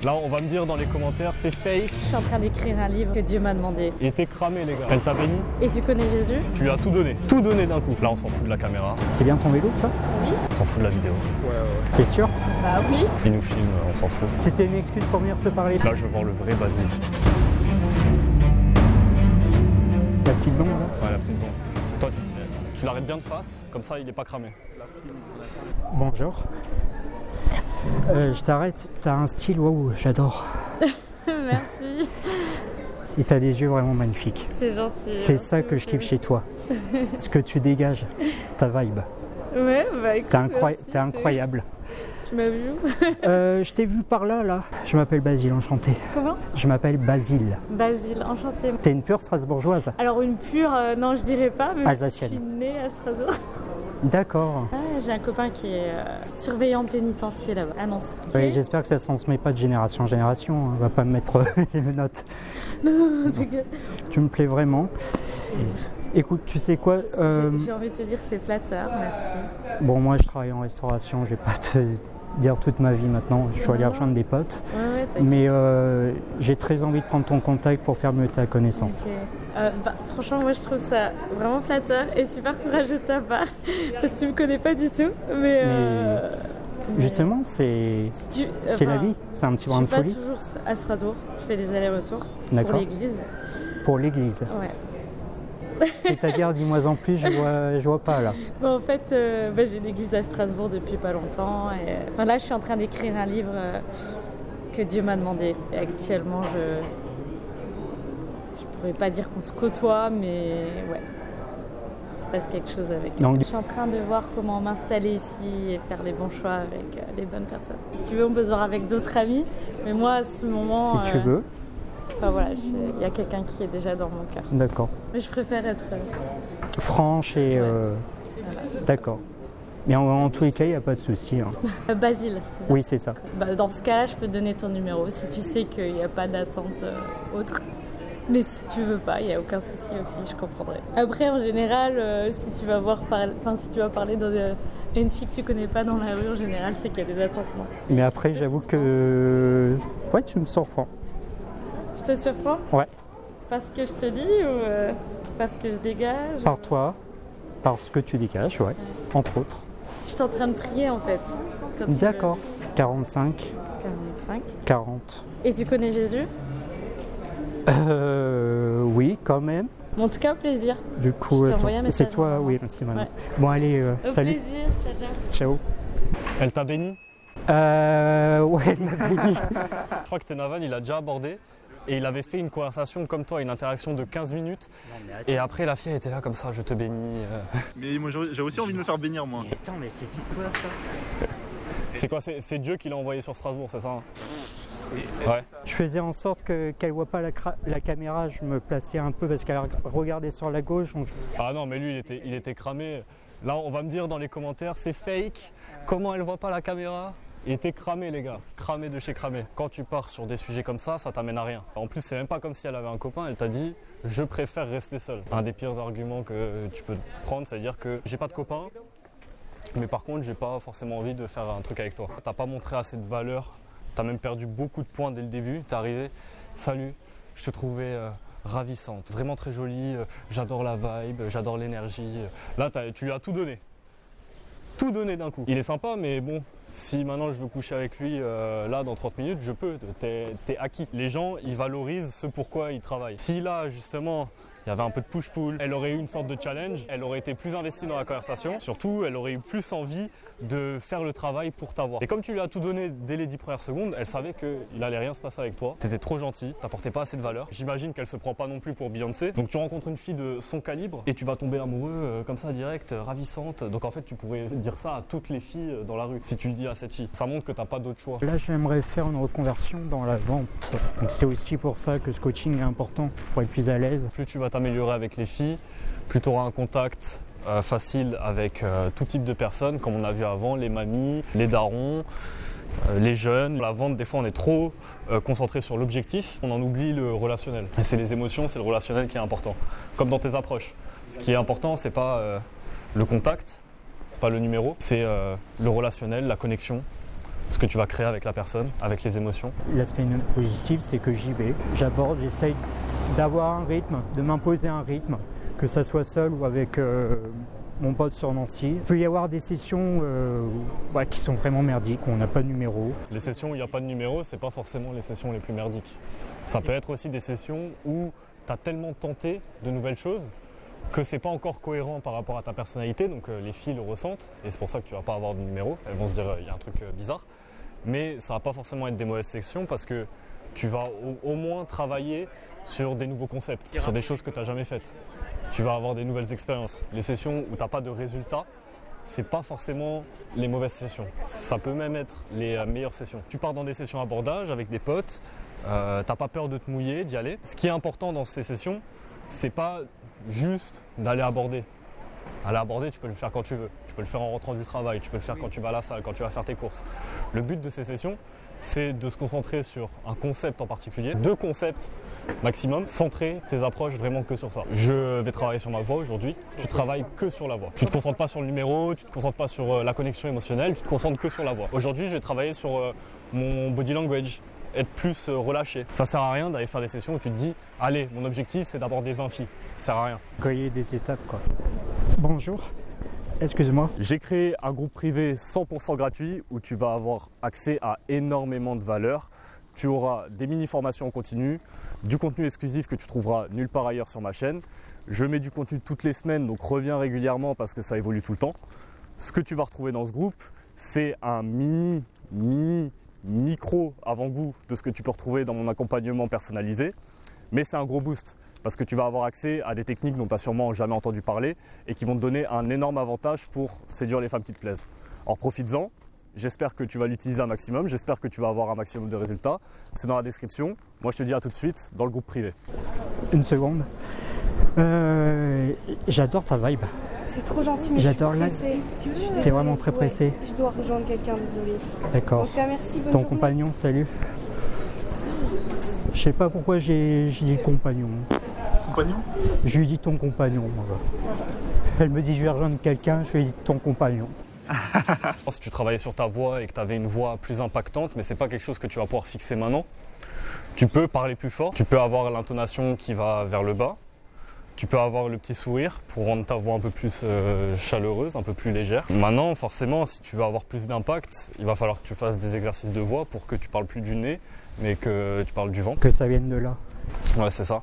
Là, on va me dire dans les commentaires, c'est fake. Je suis en train d'écrire un livre que Dieu m'a demandé. Et t'es cramé, les gars. Elle t'a béni. Et tu connais Jésus? Tu lui as tout donné d'un coup. Là, on s'en fout de la caméra. C'est bien ton vélo, ça? Oui. On s'en fout de la vidéo. T'es sûr? Bah oui. Il nous filme, on s'en fout. C'était une excuse pour venir te parler. Là, je veux voir le vrai Basile. La petite blonde, là? Ouais, la petite blonde. Toi, tu l'arrêtes bien de face, comme ça, il est pas cramé. Bonjour. Je t'arrête, t'as un style, waouh, j'adore. Merci. Et t'as des yeux vraiment magnifiques. C'est gentil. C'est ça que je kiffe chez toi. Ce que tu dégages, ta vibe. Ouais, bah écoute. T'es incroyable. Tu m'as vu où? Je t'ai vu par là. Je m'appelle Basile, enchanté. Comment? Je m'appelle Basile. Basile, enchantée. T'es une pure Strasbourgeoise? Alors une pure, non je dirais pas, mais Alsacienne. je suis née à Strasbourg. D'accord. Ah, j'ai un copain qui est surveillant pénitentiaire là-bas, à Nancy. Oui, j'espère que ça se transmet pas de génération en génération. On va pas me mettre les notes. Non, t'inquiète. Tu me plais vraiment. Écoute, tu sais quoi J'ai envie de te dire que c'est flatteur, merci. Bon, moi je travaille en restauration, je vais pas te dire toute ma vie maintenant. Je dois aller rejoindre des potes. Ouais, t'inquiète. Mais j'ai très envie de prendre ton contact pour faire mieux ta connaissance. Ok. Franchement, moi je trouve ça vraiment flatteur et super courageux de ta part. Parce que tu me connais pas du tout. Mais justement, c'est la vie, c'est un petit brin de folie. Je suis pas toujours à Strasbourg, je fais des allers-retours pour l'église. Pour l'église. Ouais. C'est-à-dire, dis-moi en plus, je vois pas là. Bon, en fait, j'ai une église à Strasbourg depuis pas longtemps. Et, là, je suis en train d'écrire un livre que Dieu m'a demandé. Et actuellement, je pourrais pas dire qu'on se côtoie, mais ouais, il se passe quelque chose avec. Donc, je suis en train de voir comment m'installer ici et faire les bons choix avec les bonnes personnes. Si tu veux, on peut se voir avec d'autres amis, mais moi, à ce moment, si tu veux. Enfin voilà, il y a quelqu'un qui est déjà dans mon cœur. D'accord. Mais je préfère être franche et voilà. D'accord. Mais en tous les cas, il n'y a pas de souci. Hein. Basile, c'est ça? Oui, c'est ça. Dans ce cas-là, je peux te donner ton numéro si tu sais qu'il n'y a pas d'attente autre. Mais si tu veux pas, il n'y a aucun souci aussi, je comprendrai. Après, en général, si tu vas parler à une fille que tu connais pas dans la rue, en général, c'est qu'il y a des attentes. Non. Mais après, j'avoue que ouais, tu me surprends. Je te surprends? Ouais. Parce que je te dis ou parce que je dégage? Par toi, par ce que tu dégages, ouais. Entre autres. Je suis en train de prier en fait. D'accord. 45. 45. 40. Et tu connais Jésus? Oui, quand même. Bon, en tout cas, plaisir. Du coup, c'est toi, vraiment. oui, merci Manon. Ouais. Bon, allez, salut. Plaisir, ciao. Elle t'a béni? Ouais, elle m'a béni. Je crois que Tenavan, il a déjà abordé. Et il avait fait une conversation comme toi, une interaction de 15 minutes. Et après, la fille était là comme ça, je te bénis. Mais moi, j'ai aussi envie de me faire bénir, moi. Mais attends, mais c'est quoi ça? C'est quoi? C'est Dieu qui l'a envoyé sur Strasbourg, c'est ça? Ouais. Je faisais en sorte qu'elle voit pas la caméra, je me plaçais un peu parce qu'elle regardait sur la gauche. Donc Ah non, mais lui, il était cramé. Là, on va me dire dans les commentaires, c'est fake. Comment elle voit pas la caméra? Il était cramé, les gars. Cramé de chez cramé. Quand tu pars sur des sujets comme ça t'amène à rien. En plus, c'est même pas comme si elle avait un copain. Elle t'a dit, je préfère rester seule. Un des pires arguments que tu peux prendre, c'est-à-dire que j'ai pas de copain, mais par contre, j'ai pas forcément envie de faire un truc avec toi. T'as pas montré assez de valeur. T'as même perdu beaucoup de points dès le début. T'es arrivé, salut, je te trouvais ravissante, vraiment très jolie. J'adore la vibe, j'adore l'énergie. Là, tu lui as tout donné. Tout donner d'un coup. Il est sympa, mais bon, si maintenant je veux coucher avec lui, là, dans 30 minutes, je peux. T'es acquis. Les gens, ils valorisent ce pourquoi ils travaillent. Si là, justement, il y avait un peu de push-pull, elle aurait eu une sorte de challenge, elle aurait été plus investie dans la conversation. Surtout, elle aurait eu plus envie de faire le travail pour t'avoir. Et comme tu lui as tout donné dès les 10 premières secondes, elle savait qu'il allait rien se passer avec toi. T'étais trop gentil, t'apportais pas assez de valeur. J'imagine qu'elle se prend pas non plus pour Beyoncé. Donc tu rencontres une fille de son calibre et tu vas tomber amoureux comme ça direct, ravissante. Donc en fait, tu pourrais dire ça à toutes les filles dans la rue. Si tu le dis à cette fille, ça montre que t'as pas d'autre choix. Là, j'aimerais faire une reconversion dans la vente. Donc c'est aussi pour ça que ce coaching est important, pour être plus à l'aise. Plus tu vas t'améliorer avec les filles, plus tu auras un contact facile avec tout type de personnes, comme on a vu avant, les mamies, les darons, les jeunes. La vente, des fois, on est trop concentré sur l'objectif, on en oublie le relationnel. Et c'est les émotions, c'est le relationnel qui est important. Comme dans tes approches. Ce qui est important, c'est pas le contact, c'est pas le numéro, c'est le relationnel, la connexion. ce que tu vas créer avec la personne, avec les émotions. L'aspect positif, c'est que j'y vais, j'aborde, j'essaye d'avoir un rythme, de m'imposer un rythme, que ça soit seul ou avec mon pote sur Nancy. Il peut y avoir des sessions qui sont vraiment merdiques, où on n'a pas de numéro. Les sessions où il n'y a pas de numéro, c'est pas forcément les sessions les plus merdiques. Ça peut être aussi des sessions où tu as tellement tenté de nouvelles choses que c'est pas encore cohérent par rapport à ta personnalité, donc les filles le ressentent, et c'est pour ça que tu vas pas avoir de numéro. Elles vont se dire il y a un truc bizarre. Mais ça va pas forcément être des mauvaises sessions parce que tu vas au moins travailler sur des nouveaux concepts, sur des choses que tu n'as jamais faites. Tu vas avoir des nouvelles expériences. Les sessions où tu n'as pas de résultats, c'est pas forcément les mauvaises sessions. Ça peut même être les meilleures sessions. Tu pars dans des sessions abordage avec des potes, t'as pas peur de te mouiller, d'y aller. Ce qui est important dans ces sessions, c'est pas juste d'aller aborder. Aller aborder, tu peux le faire quand tu veux. Tu peux le faire en rentrant du travail, tu peux le faire quand tu vas à la salle, quand tu vas faire tes courses. Le but de ces sessions, c'est de se concentrer sur un concept en particulier, 2 concepts maximum, centrer tes approches vraiment que sur ça. Je vais travailler sur ma voix aujourd'hui, tu travailles que sur la voix. Tu ne te concentres pas sur le numéro, tu ne te concentres pas sur la connexion émotionnelle, tu te concentres que sur la voix. Aujourd'hui, je vais travailler sur mon body language, être plus relâché. Ça sert à rien d'aller faire des sessions où tu te dis « Allez, mon objectif c'est d'aborder 20 filles ». Ça sert à rien. Créer des étapes quoi. Bonjour, excuse-moi. J'ai créé un groupe privé 100% gratuit où tu vas avoir accès à énormément de valeur. Tu auras des mini-formations en continu, du contenu exclusif que tu trouveras nulle part ailleurs sur ma chaîne. Je mets du contenu toutes les semaines, donc reviens régulièrement parce que ça évolue tout le temps. Ce que tu vas retrouver dans ce groupe, c'est un micro avant-goût de ce que tu peux retrouver dans mon accompagnement personnalisé. Mais c'est un gros boost parce que tu vas avoir accès à des techniques dont tu n'as sûrement jamais entendu parler et qui vont te donner un énorme avantage pour séduire les femmes qui te plaisent. Alors profites-en, j'espère que tu vas l'utiliser un maximum, j'espère que tu vas avoir un maximum de résultats. C'est dans la description. Moi je te dis à tout de suite dans le groupe privé. Une seconde. J'adore ta vibe. C'est trop gentil, mais j'adore je suis pressée. T'es vraiment très pressée. Ouais, je dois rejoindre quelqu'un, désolé. D'accord. En tout cas, merci, bonne Ton journée. compagnon, salut. Je sais pas pourquoi j'ai dit compagnon. Compagnon? Je lui dis ton compagnon. Moi. Elle me dit je vais rejoindre quelqu'un, je lui dis ton compagnon. Si tu travaillais sur ta voix et que tu avais une voix plus impactante, mais c'est pas quelque chose que tu vas pouvoir fixer maintenant, tu peux parler plus fort, tu peux avoir l'intonation qui va vers le bas, tu peux avoir le petit sourire pour rendre ta voix un peu plus chaleureuse, un peu plus légère. Maintenant, forcément, si tu veux avoir plus d'impact, il va falloir que tu fasses des exercices de voix pour que tu parles plus du nez, mais que tu parles du ventre. Que ça vienne de là. Ouais, c'est ça.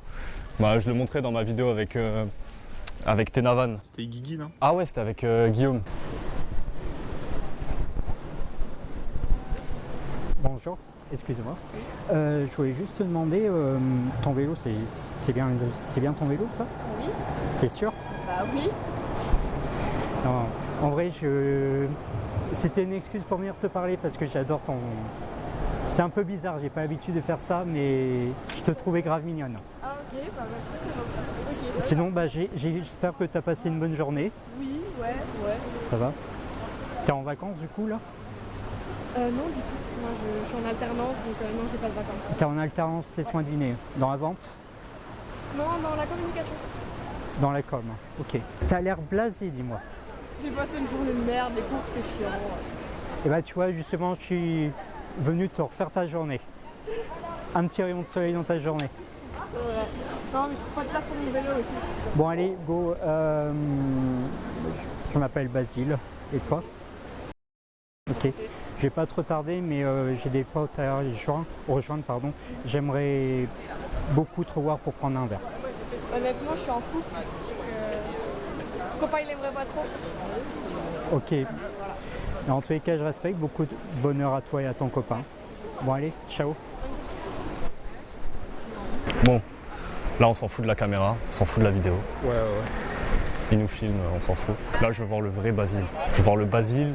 Bah, je le montrais dans ma vidéo avec Tenavan. C'était Guigui, non? Ah ouais, c'était avec Guillaume. Bonjour, excuse-moi. Je voulais juste te demander, ton vélo, c'est bien ton vélo ça? Oui. T'es sûr? Bah oui. Non, en vrai, c'était une excuse pour venir te parler parce que j'adore ton... C'est un peu bizarre, j'ai pas l'habitude de faire ça, mais je te trouvais grave mignonne. Ah ok, bah merci, c'est gentil. Okay. Sinon, j'espère que tu as passé une bonne journée. Oui, ouais. Ça va? T'es en vacances du coup là? Non, du tout. Moi, je suis en alternance, donc non, j'ai pas de vacances. T'es en alternance, laisse-moi deviner. Dans la vente? Non, dans la communication. Dans la com, ok. T'as l'air blasé, dis-moi. J'ai passé une journée de merde, les cours c'était chiant. Et bah tu vois, justement, je suis venu te refaire ta journée. Un petit rayon de soleil dans ta journée. C'est vrai. Non, mais je peux pas de place sur mon vélo aussi. Bon allez, go. Je m'appelle Basile. Et toi? Ok. Je vais pas trop tarder, mais j'ai des potes à rejoindre. J'aimerais beaucoup te revoir pour prendre un verre. Honnêtement, je suis en couple. Mon copain, il aimerait pas trop. Ok. En tous les cas, je respecte. Beaucoup de bonheur à toi et à ton copain. Bon allez, ciao. Bon, là on s'en fout de la caméra, on s'en fout de la vidéo. Ouais. Il nous filme, on s'en fout. Là je veux voir le vrai Basile. Je veux voir le Basile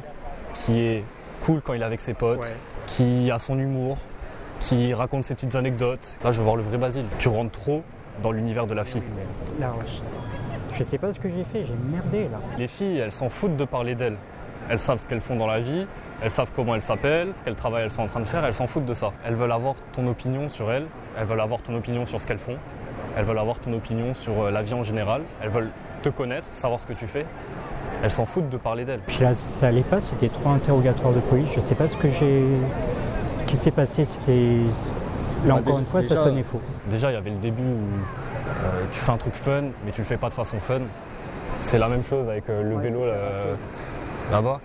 qui est cool quand il est avec ses potes, qui a son humour, qui raconte ses petites anecdotes. Là je veux voir le vrai Basile. Tu rentres trop dans l'univers de la fille. Là, je sais pas ce que j'ai fait, j'ai merdé là. Les filles, elles s'en foutent de parler d'elles. Elles savent ce qu'elles font dans la vie, elles savent comment elles s'appellent, quel travail elles sont en train de faire, elles s'en foutent de ça. Elles veulent avoir ton opinion sur elles veulent avoir ton opinion sur ce qu'elles font, elles veulent avoir ton opinion sur la vie en général, elles veulent te connaître, savoir ce que tu fais. Elles s'en foutent de parler d'elles. Puis là, ça allait pas, c'était 3 interrogatoires de police. Je sais pas ce qui s'est passé, c'était... Là encore une fois, ça sonnait faux. Déjà, il y avait le début où tu fais un truc fun, mais tu le fais pas de façon fun. C'est la même chose avec le vélo là-bas.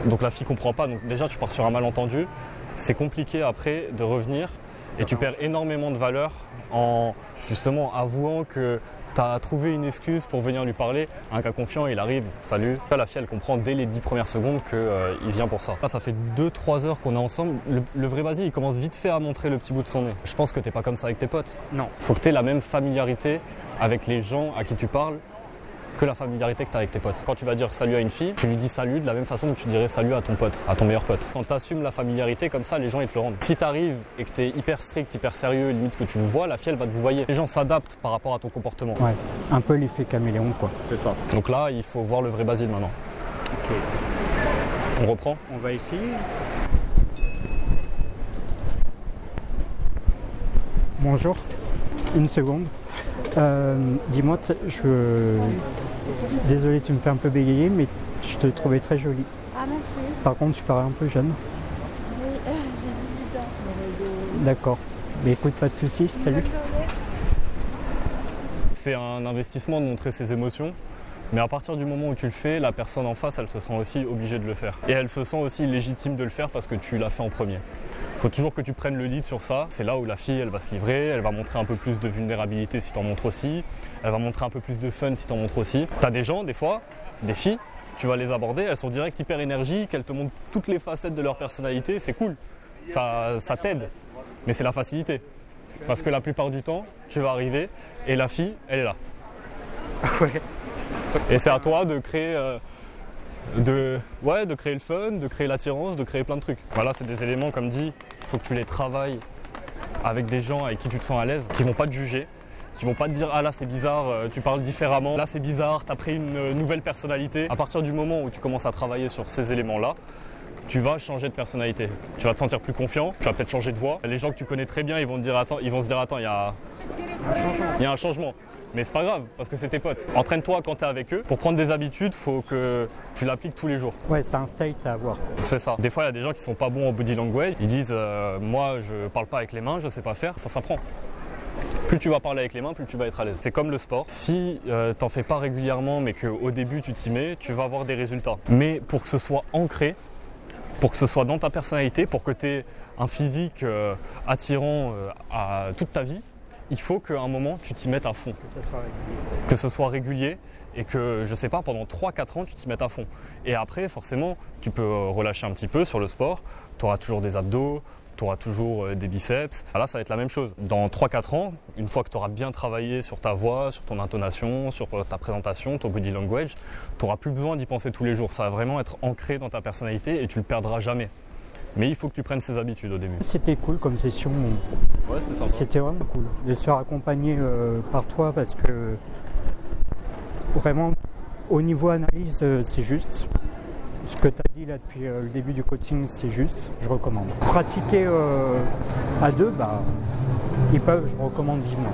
Donc la fille comprend pas. Donc déjà, tu pars sur un malentendu. C'est compliqué après de revenir et tu perds énormément de valeur en justement avouant que tu as trouvé une excuse pour venir lui parler. Un gars confiant, il arrive, salut. Là, la fille, elle comprend dès les 10 premières secondes qu'il vient pour ça. Là, ça fait 2-3 heures qu'on est ensemble. Le vrai Basile, il commence vite fait à montrer le petit bout de son nez. Je pense que t'es pas comme ça avec tes potes. Non. Faut que tu aies la même familiarité avec les gens à qui tu parles que la familiarité que tu as avec tes potes. Quand tu vas dire salut à une fille, tu lui dis salut de la même façon que tu dirais salut à ton pote, à ton meilleur pote. Quand tu assumes la familiarité comme ça, les gens ils te le rendent. Si tu arrives et que tu es hyper strict, hyper sérieux, limite que tu le vois, la fille elle va te vous voyer. Les gens s'adaptent par rapport à ton comportement. Ouais, un peu l'effet caméléon quoi. C'est ça. Donc là, il faut voir le vrai Basile maintenant. Ok. On reprend? On va essayer. Bonjour, une seconde. Dis-moi, désolé, tu me fais un peu bégayer, mais je te trouvais très jolie. Ah, merci. Par contre, tu parais un peu jeune. Oui, j'ai 18 ans. D'accord. Mais écoute, pas de soucis, salut. C'est un investissement de montrer ses émotions. Mais à partir du moment où tu le fais, la personne en face, elle se sent aussi obligée de le faire. Et elle se sent aussi légitime de le faire parce que tu l'as fait en premier. Il faut toujours que tu prennes le lead sur ça. C'est là où la fille, elle va se livrer, elle va montrer un peu plus de vulnérabilité si t'en montres aussi. Elle va montrer un peu plus de fun si t'en montres aussi. T'as des gens, des fois, des filles, tu vas les aborder, elles sont direct hyper énergiques, elles te montrent toutes les facettes de leur personnalité, c'est cool. Ça t'aide, mais c'est la facilité. Parce que la plupart du temps, tu vas arriver et la fille, elle est là. Ouais. Et c'est à toi de créer, de créer le fun, de créer l'attirance, de créer plein de trucs. Voilà, c'est des éléments, comme dit, il faut que tu les travailles avec des gens avec qui tu te sens à l'aise, qui vont pas te juger, qui vont pas te dire « Ah là c'est bizarre, tu parles différemment, là c'est bizarre, t'as pris une nouvelle personnalité ». À partir du moment où tu commences à travailler sur ces éléments-là, tu vas changer de personnalité. Tu vas te sentir plus confiant, tu vas peut-être changer de voix. Les gens que tu connais très bien, ils vont se dire « Attends, il y a un changement ». Mais c'est pas grave, parce que c'est tes potes. Entraîne-toi quand t'es avec eux. Pour prendre des habitudes, faut que tu l'appliques tous les jours. Ouais, c'est un state à avoir. C'est ça. Des fois, il y a des gens qui sont pas bons en body language. Ils disent moi, je parle pas avec les mains, je sais pas faire. Ça s'apprend. Plus tu vas parler avec les mains, plus tu vas être à l'aise. C'est comme le sport. Si t'en fais pas régulièrement, mais qu'au début tu t'y mets, tu vas avoir des résultats. Mais pour que ce soit ancré, pour que ce soit dans ta personnalité, pour que tu aies un physique attirant à toute ta vie, il faut qu'à un moment, tu t'y mettes à fond. Que ce soit régulier et que, je sais pas, pendant 3-4 ans, tu t'y mettes à fond. Et après, forcément, tu peux relâcher un petit peu sur le sport. Tu auras toujours des abdos, tu auras toujours des biceps. Là, ça va être la même chose. Dans 3-4 ans, une fois que tu auras bien travaillé sur ta voix, sur ton intonation, sur ta présentation, ton body language, tu n'auras plus besoin d'y penser tous les jours. Ça va vraiment être ancré dans ta personnalité et tu ne le perdras jamais. Mais il faut que tu prennes ces habitudes au début. C'était cool comme session. Ouais, c'était sympa. C'était vraiment cool de se faire accompagner par toi parce que vraiment au niveau analyse c'est juste. Ce que tu as dit là depuis le début du coaching c'est juste, je recommande. Pratiquer à deux, je recommande vivement.